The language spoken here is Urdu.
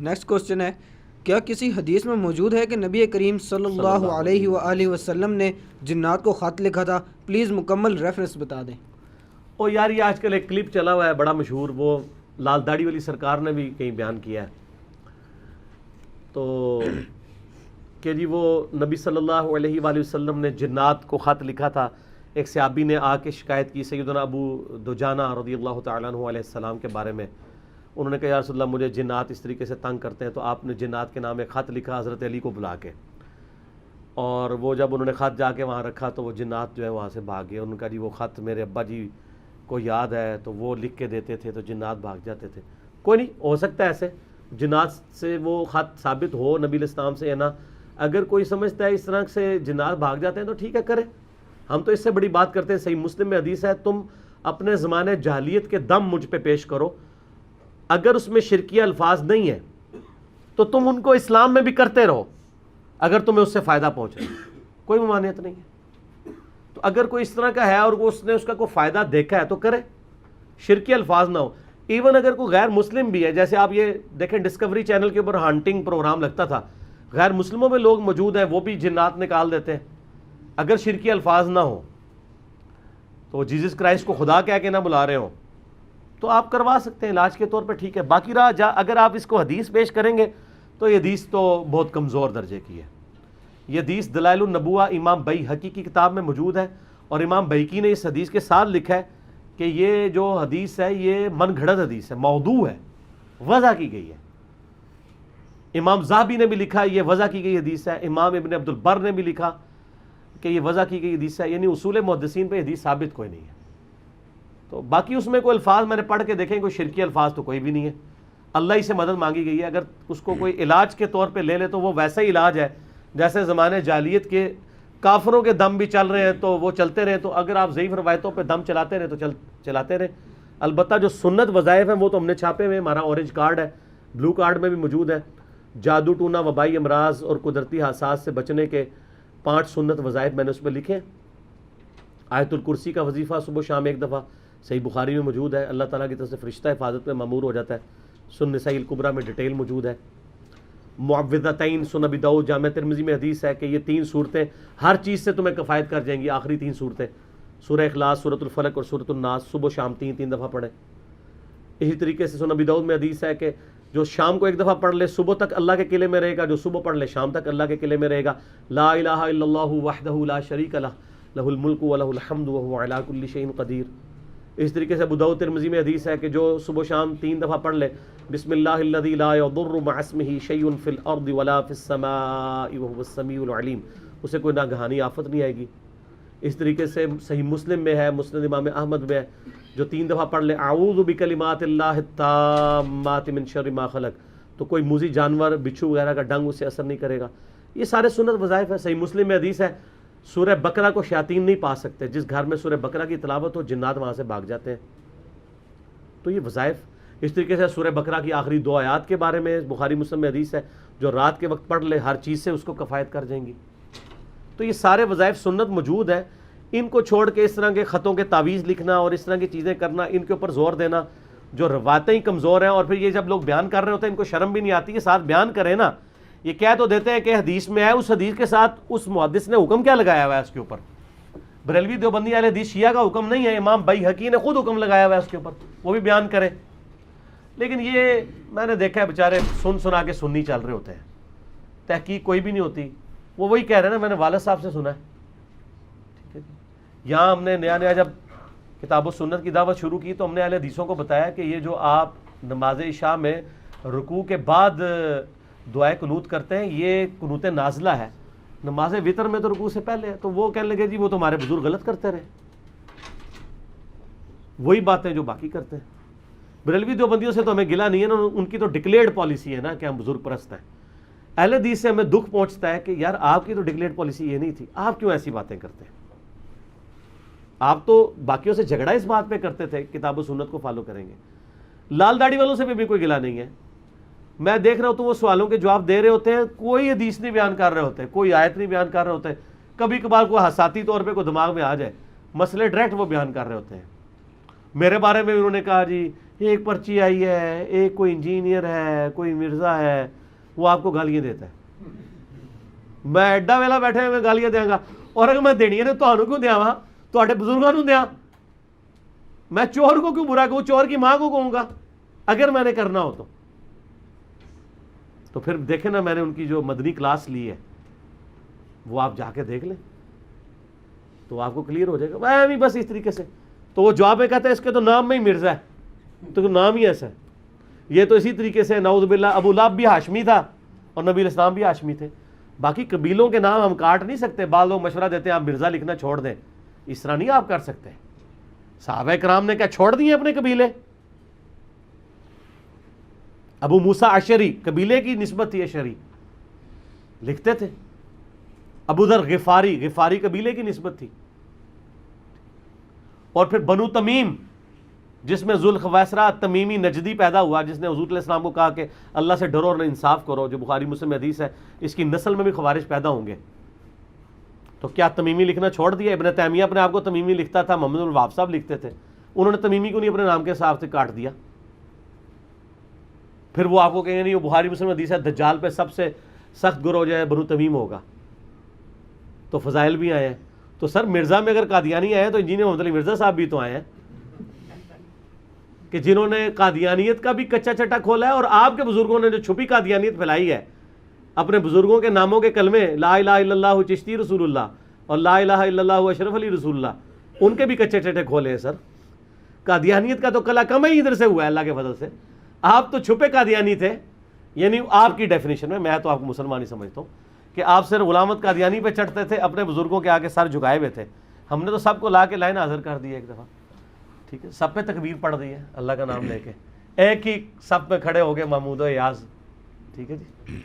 نیکسٹ کوسچن ہے، کیا کسی حدیث میں موجود ہے کہ نبی کریم صلی اللہ علیہ وآلہ وسلم نے جنات کو خط لکھا تھا؟ پلیز مکمل ریفرنس بتا دیں۔ او یار یہ آج کل ایک کلپ چلا ہوا ہے بڑا مشہور، وہ لال داڑھی والی سرکار نے بھی کہیں بیان کیا ہے، تو کہ جی وہ نبی صلی اللہ علیہ وآلہ وسلم نے جنات کو خط لکھا تھا۔ ایک صحابی نے آ کے شکایت کی سیدنا ابو دجانہ رضی اللہ تعالیٰ عنہ علیہ السلام کے بارے میں، انہوں نے کہا یا رسول اللہ مجھے جنات اس طریقے سے تنگ کرتے ہیں، تو آپ نے جنات کے نام ایک خط لکھا حضرت علی کو بلا کے، اور وہ جب انہوں نے خط جا کے وہاں رکھا تو وہ جنات جو ہے وہاں سے بھاگ گئے۔ انہوں نے کہا جی وہ خط میرے ابا جی کو یاد ہے تو وہ لکھ کے دیتے تھے تو جنات بھاگ جاتے تھے۔ کوئی نہیں، ہو سکتا ہے ایسے جنات سے وہ خط ثابت ہو نبی علیہ السلام سے یا نہ، اگر کوئی سمجھتا ہے اس طرح سے جنات بھاگ جاتے ہیں تو ٹھیک ہے کرے، ہم تو اس سے بڑی بات کرتے ہیں۔ صحیح مسلم میں حدیث ہے تم اپنے زمانے جاہلیت کے دم مجھ پہ پیش کرو، اگر اس میں شرکیہ الفاظ نہیں ہیں تو تم ان کو اسلام میں بھی کرتے رہو اگر تمہیں اس سے فائدہ پہنچے، کوئی ممانعت نہیں ہے۔ تو اگر کوئی اس طرح کا ہے اور اس نے اس کا کوئی فائدہ دیکھا ہے تو کرے، شرکی الفاظ نہ ہو۔ ایون اگر کوئی غیر مسلم بھی ہے، جیسے آپ یہ دیکھیں ڈسکوری چینل کے اوپر ہانٹنگ پروگرام لگتا تھا، غیر مسلموں میں لوگ موجود ہیں وہ بھی جنات نکال دیتے ہیں، اگر شرکی الفاظ نہ ہو تو جیزس کرائسٹ کو خدا کہہ کے نہ بلا رہے ہوں تو آپ کروا سکتے ہیں علاج کے طور پہ، ٹھیک ہے۔ باقی رہا اگر آپ اس کو حدیث پیش کریں گے تو یہ حدیث تو بہت کمزور درجے کی ہے۔ یہ حدیث دلائل النبوہ امام بیہقی کی کتاب میں موجود ہے، اور امام بیہقی نے اس حدیث کے ساتھ لکھا ہے کہ یہ جو حدیث ہے یہ من گھڑت حدیث ہے، موضوع ہے، وضع کی گئی ہے۔ امام ذہبی نے بھی لکھا یہ وضع کی گئی حدیث ہے، امام ابن عبد البر نے بھی لکھا کہ یہ وضع کی گئی حدیث ہے، یعنی اصول محدثین پہ حدیث ثابت کوئی نہیں ہے۔ تو باقی اس میں کوئی الفاظ میں نے پڑھ کے دیکھیں، کوئی شرکی الفاظ تو کوئی بھی نہیں ہے، اللہ ہی سے مدد مانگی گئی ہے۔ اگر اس کو کوئی علاج کے طور پہ لے لے تو وہ ویسا ہی علاج ہے جیسے زمانے جاہلیت کے کافروں کے دم بھی چل رہے ہیں تو وہ چلتے رہے، تو اگر آپ ضعیف روایتوں پہ دم چلاتے رہے تو چلاتے رہے۔ البتہ جو سنت وظائف ہیں وہ تو ہم نے چھاپے ہوئے، ہمارا اورنج کارڈ ہے، بلو کارڈ میں بھی موجود ہے، جادو ٹونا، وبائی امراض اور قدرتی حادثات سے بچنے کے 5 سنت وظائف میں نے اس پہ لکھے۔ آیت الکرسی کا وظیفہ صبح شام 1 دفعہ صحیح بخاری میں موجود ہے، اللہ تعالیٰ کی طرف سے فرشتہ حفاظت میں مامور ہو جاتا ہے، سنن نسائی الکبریٰ میں ڈیٹیل موجود ہے۔ معوذتین سنن ابی داؤد جامع ترمذی میں حدیث ہے کہ یہ 3 صورتیں ہر چیز سے تمہیں کفایت کر جائیں گی، آخری 3 صورتیں سورہ اخلاص، سورۃ الفلق اور سورۃ الناس، صبح شام 3 دفعہ پڑھیں۔ اسی طریقے سے سنن ابی داؤد میں حدیث ہے کہ جو شام کو 1 دفعہ پڑھ لے صبح تک اللہ کے قلعے میں رہے گا، جو صبح پڑھ لے شام تک اللہ کے قلعے میں رہے گا۔ لا الہ الا اللہ وحدہ لا شریک لہ لہ الملک ولہ الحمد وہو علی کل شیء قدیر۔ اس طریقے سے ابو داؤد ترمذی میں حدیث ہے کہ جو صبح شام 3 دفعہ پڑھ لے بسم اللہ الذی لا یضر مع اسمہ شیء فی الارض ولا فی السماء وہو السمیع العلیم، اسے کوئی ناگہانی آفت نہیں آئے گی۔ اس طریقے سے صحیح مسلم میں ہے، مسند امام احمد میں ہے، جو 3 دفعہ پڑھ لے اعوذ بکلمات اللہ التامات من شر ما خلق، تو کوئی موذی جانور، بچھو وغیرہ کا ڈنگ اسے اثر نہیں کرے گا۔ یہ سارے سنت وظائف ہیں۔ صحیح مسلم میں حدیث ہے سورہ بقرہ کو شیاطین نہیں پا سکتے، جس گھر میں سورہ بقرہ کی تلاوت ہو جنات وہاں سے بھاگ جاتے ہیں۔ تو یہ وظائف۔ اس طریقے سے سورہ بقرہ کی آخری 2 آیات کے بارے میں بخاری مسلم میں حدیث ہے جو رات کے وقت پڑھ لے ہر چیز سے اس کو کفایت کر جائیں گی۔ تو یہ سارے وظائف سنت موجود ہیں، ان کو چھوڑ کے اس طرح کے خطوں کے تعویذ لکھنا اور اس طرح کی چیزیں کرنا، ان کے اوپر زور دینا، جو روایتیں ہی کمزور ہیں، اور پھر یہ جب لوگ بیان کر رہے ہوتے ہیں ان کو شرم بھی نہیں آتی کہ ساتھ بیان کریں نا، یہ کہہ تو دیتے ہیں کہ حدیث میں ہے، اس حدیث کے ساتھ اس محدث نے حکم کیا لگایا ہوا ہے اس کے اوپر؟ بریلوی دیوبندی اہل حدیث شیعہ کا حکم نہیں ہے، امام بیہقی نے خود حکم لگایا ہوا ہے اس کے اوپر، وہ بھی بیان کرے۔ لیکن یہ میں نے دیکھا ہے بیچارے سنا کے سنی چل رہے ہوتے ہیں، تحقیق کوئی بھی نہیں ہوتی، وہ وہی کہہ رہے ہیں نا، میں نے والد صاحب سے سنا ہے، ٹھیک ہے جی۔ یہاں ہم نے نیا جب کتاب و سنت کی دعوت شروع کی تو ہم نے اہل حدیثوں کو بتایا کہ یہ جو آپ نماز عشاء میں رکوع کے بعد دعائے قنوت کرتے ہیں یہ قنوت نازلہ ہے، نماز وطر میں تو رکوع سے پہلے ہے۔ تو وہ کہنے لگے جی وہ تو ہمارے بزرگ غلط کرتے رہے، وہی باتیں جو باقی کرتے ہیں۔ بریلوی دیوبندیوں سے تو ہمیں گلا نہیں ہے نا، ان کی تو ڈکلیئرڈ پالیسی ہے نا کہ ہم بزرگ پرست ہیں۔ اہل حدیث سے ہمیں دکھ پہنچتا ہے کہ یار آپ کی تو ڈکلیئرڈ پالیسی یہ نہیں تھی، آپ کیوں ایسی باتیں کرتے ہیں؟ آپ تو باقیوں سے جھگڑا اس بات پہ کرتے تھے کتاب و سنت کو فالو کریں گے۔ لال داڑھی والوں سے بھی کوئی گلا نہیں ہے، میں دیکھ رہا ہوں تو وہ سوالوں کے جواب دے رہے ہوتے ہیں، کوئی حدیث نہیں بیان کر رہے ہوتے، کوئی آیت نہیں بیان کر رہے ہوتے، کبھی کبھار کوئی حساتی طور پہ کوئی دماغ میں آ جائے مسئلے ڈائریکٹ وہ بیان کر رہے ہوتے ہیں۔ میرے بارے میں انہوں نے کہا جی ایک پرچی آئی ہے، ایک کوئی انجینئر ہے، کوئی مرزا ہے، وہ آپ کو گالیاں دیتا ہے. میں ایڈا ویلا بیٹھے میں گالیاں دیا گا، اور اگر میں دینی ہے تو تمہیں کیوں دیا وا، تھوڑے بزرگوں کو دیا. میں چور کو کیوں برا کہوں، چور کی ماں کو کہوں گا اگر میں نے کرنا ہو تو پھر دیکھیں نا، میں نے ان کی جو مدنی کلاس لی ہے وہ آپ جا کے دیکھ لیں تو آپ کو کلیئر ہو جائے گا. میں بس اس طریقے سے تو وہ جواب میں کہتا ہے اس کے تو نام میں ہی مرزا ہے، تو نام ہی ایسا ہے. یہ تو اسی طریقے سے نعوذ باللہ ابو لہب بھی ہاشمی تھا اور نبی علیہ السلام بھی ہاشمی تھے. باقی قبیلوں کے نام ہم کاٹ نہیں سکتے. بعض لوگ مشورہ دیتے ہیں آپ مرزا لکھنا چھوڑ دیں، اس طرح نہیں آپ کر سکتے. صحابہ کرام نے کیا چھوڑ دیے اپنے قبیلے؟ ابو موسیٰ اشعری قبیلے کی نسبت تھی، اشعری لکھتے تھے. ابو ذر غفاری قبیلے کی نسبت تھی. اور پھر بنو تمیم جس میں ذوالخویسرہ تمیمی نجدی پیدا ہوا، جس نے حضور علیہ السلام کو کہا کہ اللہ سے ڈرو اور انصاف کرو، جو بخاری مسلم حدیث ہے، اس کی نسل میں بھی خوارج پیدا ہوں گے. تو کیا تمیمی لکھنا چھوڑ دیا؟ ابن تیمیہ اپنے آپ کو تمیمی لکھتا تھا، محمد الوہاب صاحب لکھتے تھے، انہوں نے تمیمی کو نہیں اپنے نام کے حساب سے کاٹ دیا. پھر وہ آپ کو کہیں گے نہیں وہ بخاری مسلم حدیث ہے، دجال پہ سب سے سخت گروہ جو ہے بنو تمیم ہوگا. تو فضائل بھی آئے ہیں. تو سر مرزا میں اگر قادیانی آئے ہیں تو انجینئر محمد علی مرزا صاحب بھی تو آئے ہیں کہ جنہوں نے قادیانیت کا بھی کچا چٹا کھولا ہے، اور آپ کے بزرگوں نے جو چھپی قادیانیت پھیلائی ہے، اپنے بزرگوں کے ناموں کے کلمے لا الہ الا اللہ چشتی رسول اللہ اور لا الہ الا اللہ اشرف علی رسول اللہ، ان کے بھی کچے چٹے کھولے ہیں. سر قادیانیت کا تو کلا کم ہی ادھر سے ہوا ہے اللہ کے فضل سے. آپ تو چھپے قادیانی تھے، یعنی آپ کی ڈیفینیشن میں تو آپ کو مسلمان ہی سمجھتا ہوں کہ آپ صرف غلامت قادیانی پہ چڑھتے تھے، اپنے بزرگوں کے آگے سر جھکائے ہوئے تھے. ہم نے تو سب کو لا کے لائن حاضر کر دی ایک دفعہ، ٹھیک ہے، سب پہ تکبیر پڑھ دی ہے اللہ کا نام لے کے، ایک ہی سب پہ کھڑے ہو گئے محمود و ایاز. ٹھیک ہے جی.